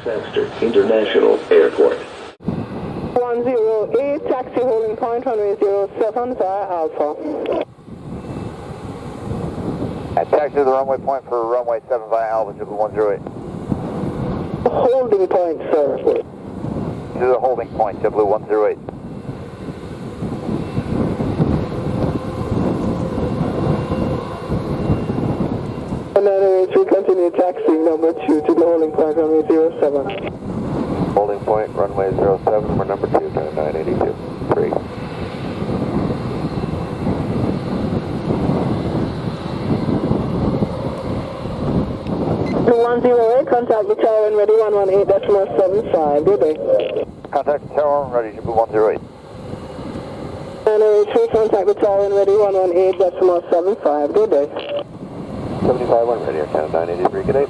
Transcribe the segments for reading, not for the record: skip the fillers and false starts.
SANGSTER International Airport. 108, taxi holding point, runway 07 via Alpha. Taxi to the runway point for runway 7 via Alpha, JetBlue 108. Holding point, sir. To the holding point, JetBlue 108. And then we continue taxiing number 2 to the holding point, runway 07. Holding point, runway 07, we're number 2, turn 982. 3. 108, contact the tower and ready 118.75, good day. Contact the tower and ready, JetBlue 108. 983, contact the tower and ready 118.75, good day. 75, one ready, Canada 983, good day.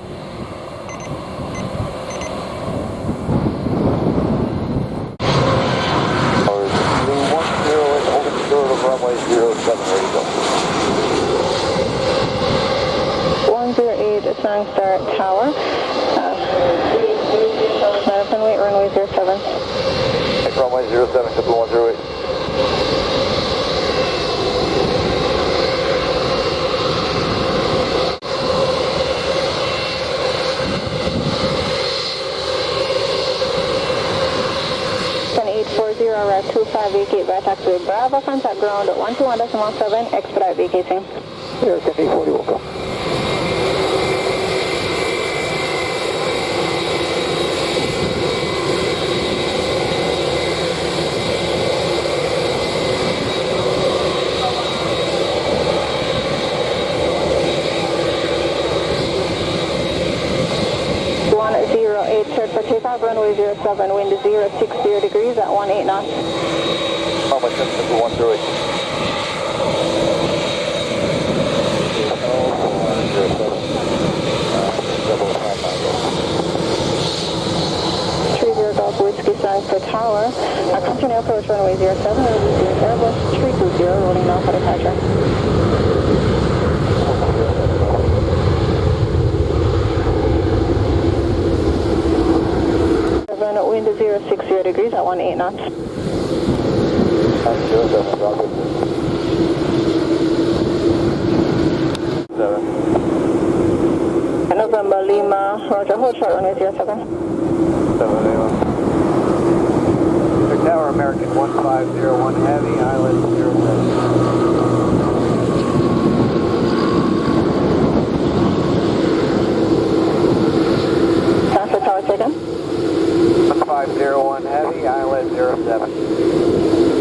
Tower 108, holding short of runway 07, ready to go. 108 SANGSTER Tower. Marathon weight runway 07. Take runway 07, JetBlue 108. Arrive 25, vacate by taxiway Bravo, contact ground at 121.7, expedite vacating. Here, 1040 will go. For takeoff, runway 07, wind is 060 degrees at 18 knots. How much is JetBlue 108? 30 Golf Whiskey SANGSTER Tower. Continue approach runway 07, releasing Airbus 320, rolling now for departure. Wind is 060 degrees at 18 knots. November Lima, Roger, hold short runway 07. 7 Lima. Big Tower American 1501 Heavy, Island 07. Transfer tower taken. 501 Heavy, Island 07.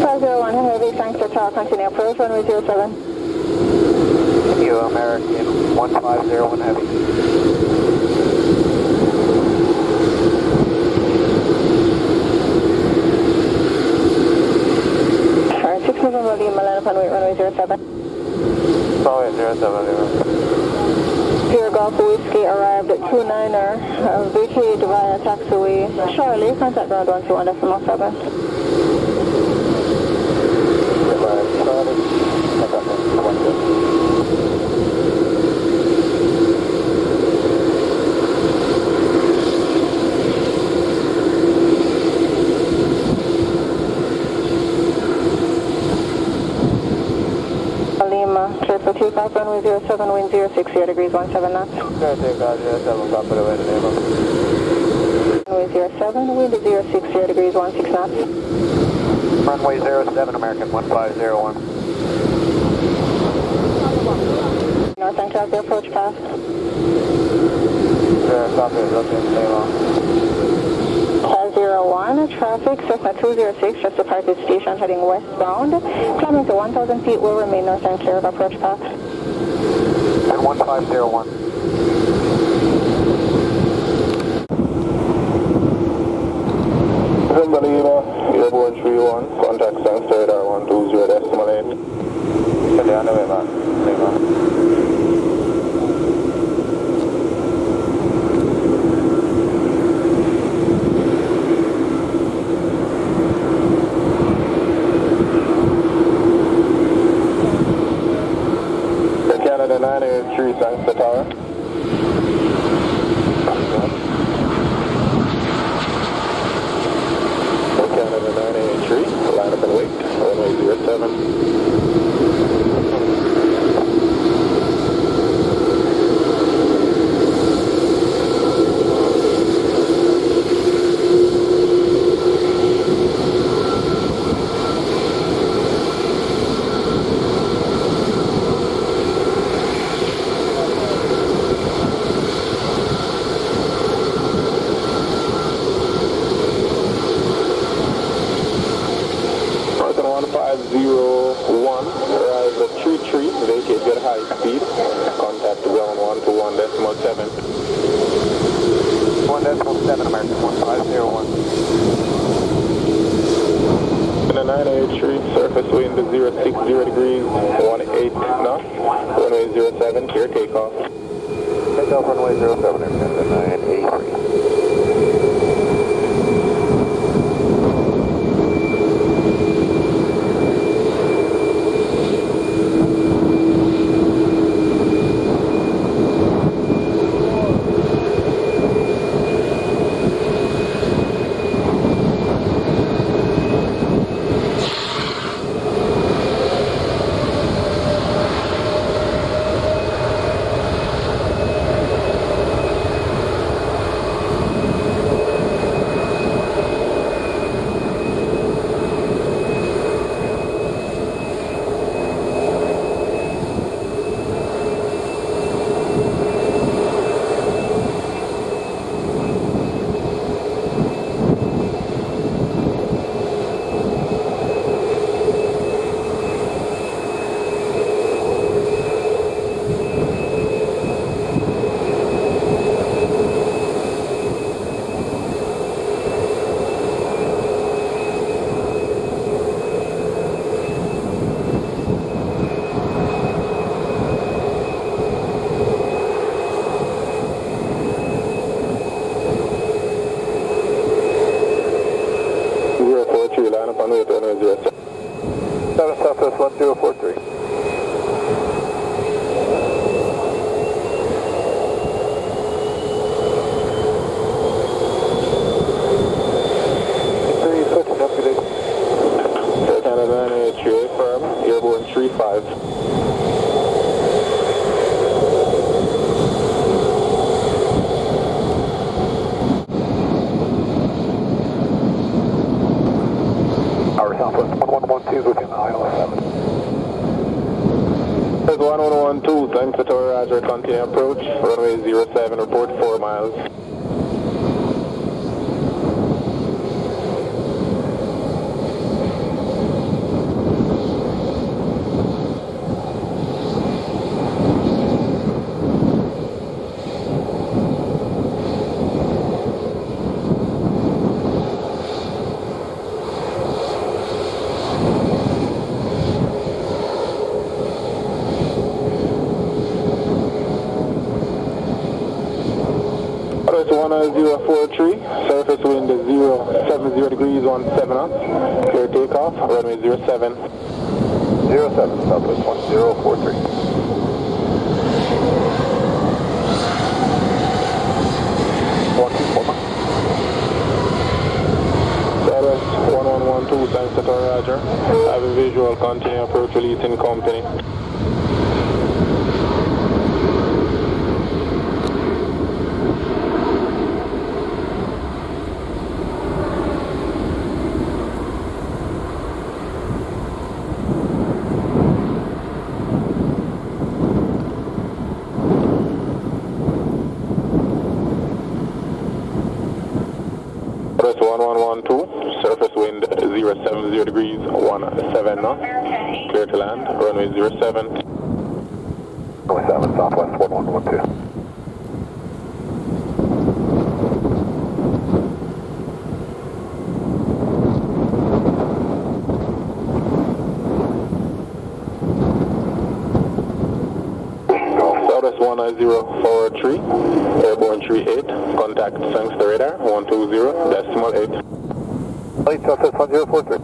501 Heavy, SANGSTER Tower, continue approach, runway 07. You American 1501 Heavy. Alright, 6 November Lima, line up and wait, runway 07. Sorry, 07 Lima. Sierra Golf Whiskey arrived at 29er, vacated via taxiway Charlie, contact ground 121.7. Clear for takeoff, runway 07, wind 060 degrees, 17 knots. Clear takeoff, 07, copy the way to name. Runway 07, wind 060 degrees, 16 knots. Runway 07, American 1501. North Anchorage approach path. Clear, copy, name. 501, traffic, Cessna 206, just departed station heading westbound. Climbing to 1,000 feet will remain north and clear of approach path. And 1501. November Lima, airborne 31, contact SANGSTER radar 120.8. Good day, on the way, man. Lima. Canada 983, SANGSTER Tower. high speed. Contact ground 121.7. 1.7 American 1501. And a 983, surface wind 060 degrees, 18 knots, runway 07, clear takeoff. Takeoff runway 07, Aircraft 983. Southwest 1043. Canada 983, firm, airborne 35. Our Southwest 1112 within the ILS 7. 1112, thanks to Roger, continue approach, runway 07, report 4 miles. Southwest 1043, surface wind is 070 degrees, 17 knots, clear takeoff, runway 07. 07, Southwest 1043. Southwest 1112, thanks to Roger. Have a visual, continue approach, release in company. Southwest 1112, surface wind 070 degrees, 17 knots, clear to land, runway 07. Runway 7, Southwest 1112. Southwest 1043, airborne 38, contact Sangster radar 120.8. Late Southwest 1043.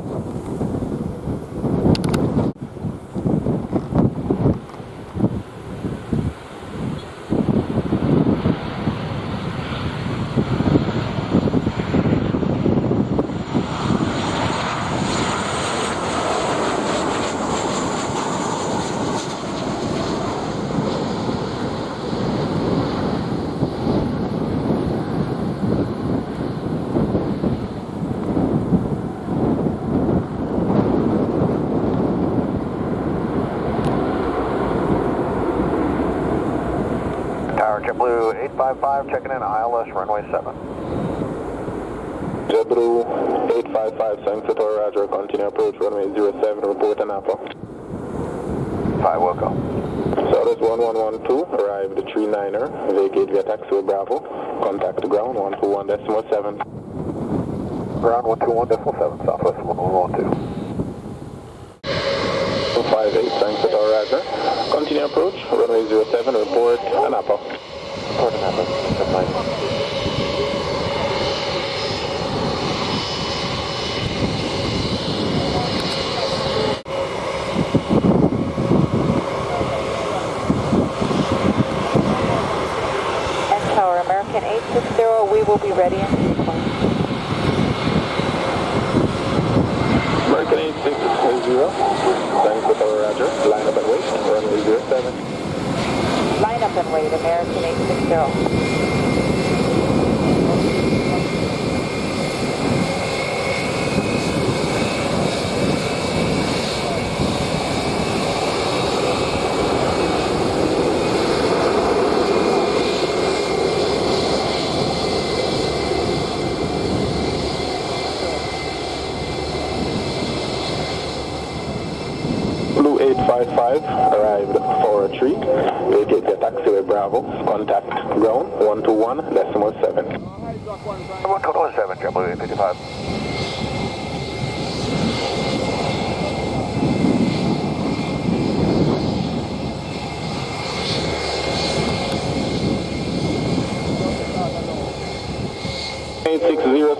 JetBlue 855 checking in ILS runway 7. JetBlue 855, thanks to Roger, continue approach, runway 07, report Anapa. 5, will go. Southwest 1112, arrived 39er, vacate via taxiway Bravo, contact ground 121.7. Ground 121.7, Southwest 1112. 258, thanks at our radar. Continue approach, runway 07, report Anapa. Report Anapa, that's fine. American 860, we will be ready in sequence. American 860, thanks with our Roger, line up and wait, runway 07. Line up and wait, American 860. Blue 855, arrived for a retreat, vacate the taxiway Bravo, contact ground 121.7. 121.7, JetBlue 855.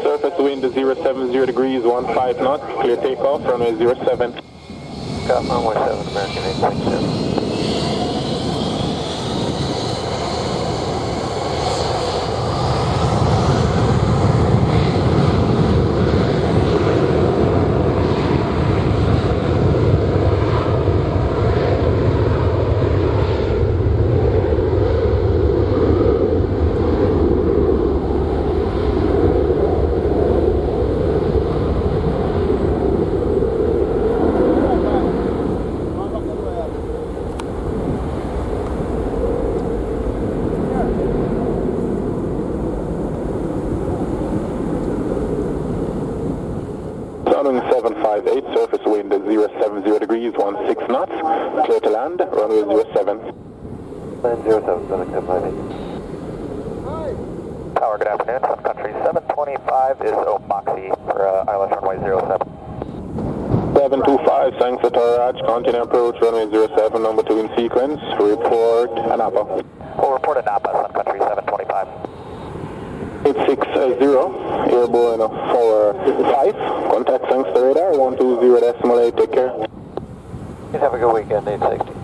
Surface wind 070 degrees, 15 knots, clear takeoff, runway 07. Got runway 7, American 860. Runway 758, surface wind 070 degrees, 16 knots, clear to land, runway 07. Land 07, 758. Tower, good afternoon, Sun Country 725 is Omoxy for ILS runway 07. 725, thanks at our Raj, continue approach, runway 07, number 2 in sequence, report Anapa. We'll report Anapa, Sun Country 725. 860, airborne for 5, contact Sangster radar, 120.8, take care. Please have a good weekend, 860.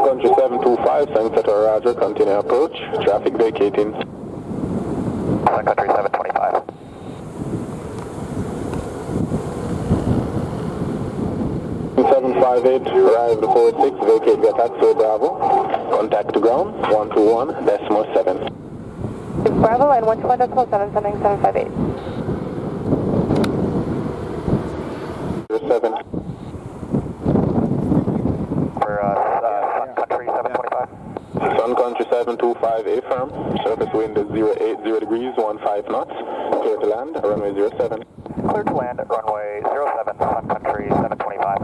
Country 725, thanks at our Roger, continue approach, traffic vacating. Sun Country 725. Seven 758, arrived 46, vacate via taxiway Bravo, contact to ground, 121.7. Bravo and 121.7, sending 758. 07. Sun Country 725, affirm. Surface wind is 080 degrees, 15 knots. Clear to land, runway 07. Clear to land, runway 07, Sun Country 725.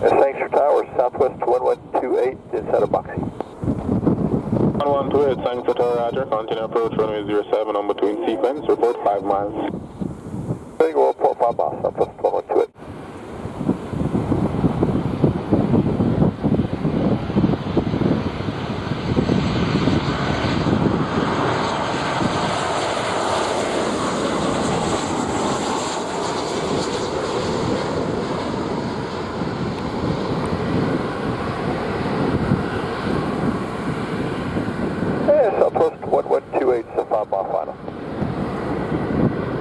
Sanctuary Tower, Southwest 1128, inside of Boxy. 1128, thanks at our Roger. Continue approach, runway 07, on between sequence. Report 5 miles. Single report 5 miles, Southwest 1128. Southwest 1128, so 5 mile final.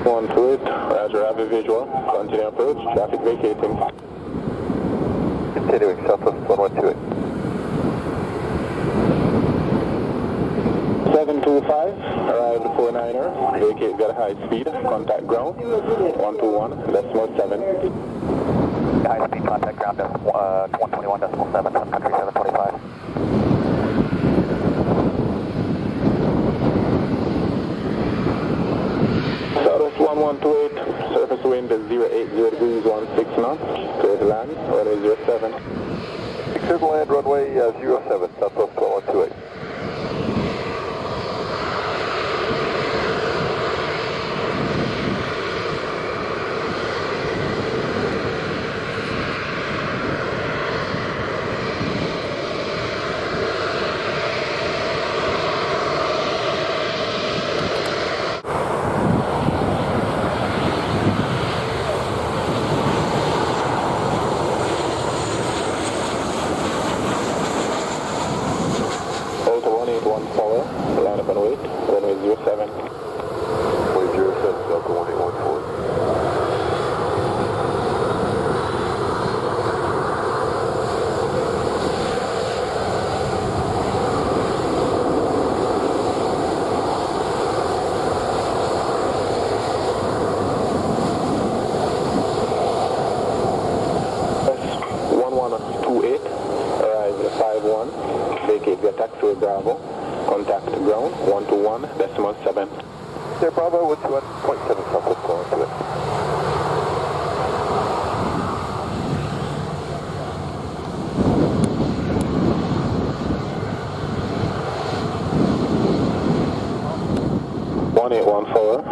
128, Roger, have a visual. Continue approach, traffic vacating. Continuing Southwest 1128. 725, arrived 49er, vacate, got a high speed, contact ground, 121.7. High speed contact ground, 121.7, sun country 725. Southwest 1128, surface wind is 080 degrees, 16 knots, clear to land, runway 07. Clear to land, runway 07, Southwest 1128. Delta 181 forward, line up and wait, runway 07. Runway 07, Delta 1814. Vacate via taxiway Bravo, contact ground, 121.7. Clear Bravo with 1.7 Southwest 128.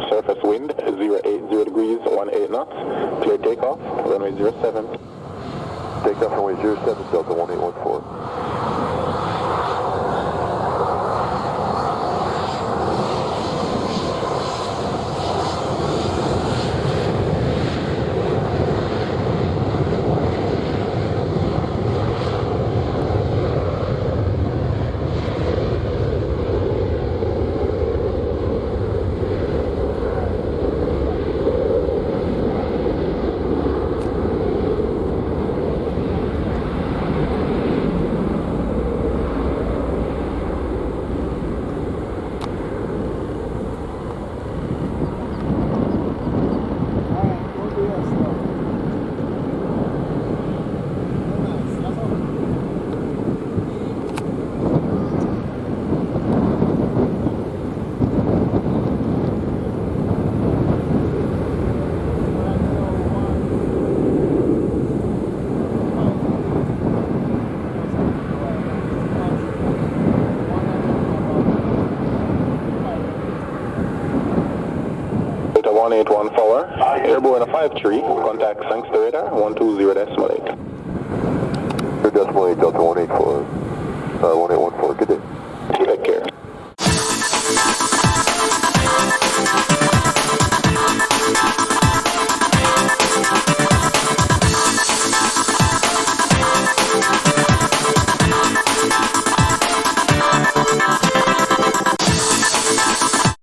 Surface wind 080 degrees, 18 knots, clear takeoff, runway 07. Takeoff runway 07, Delta 1814. Delta 181 forward, airborne 53, contact SANGSTER radar, 120.8. 2.8, Delta 184, 1814, good day. Take care.